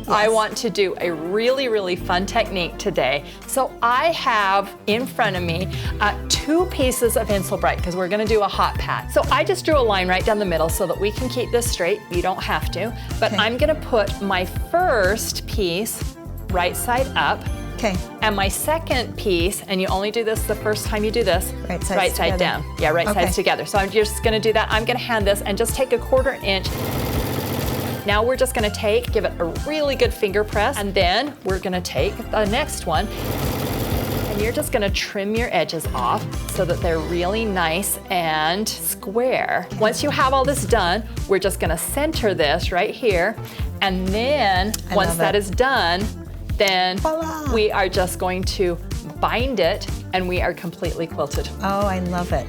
I want to do a really, really fun technique today. So I have in front of me 2 pieces of Insel Bright because we're going to do a hot pat. So I just drew a line right down the middle so that we can keep this straight. You don't have to, but I'm going to put my first piece right side up. Okay. And my second piece, and you only do this the first time you do this, right side down. Yeah, right sides together. So I'm just gonna do that. I'm gonna hand this and just take a 1/4 inch. Now we're just gonna give it a really good finger press, and then we're gonna take the next one, and you're just gonna trim your edges off so that they're really nice and square. Once you have all this done, we're just gonna center this right here, and then once that is done, then we are just going to bind it and we are completely quilted. Oh, I love it.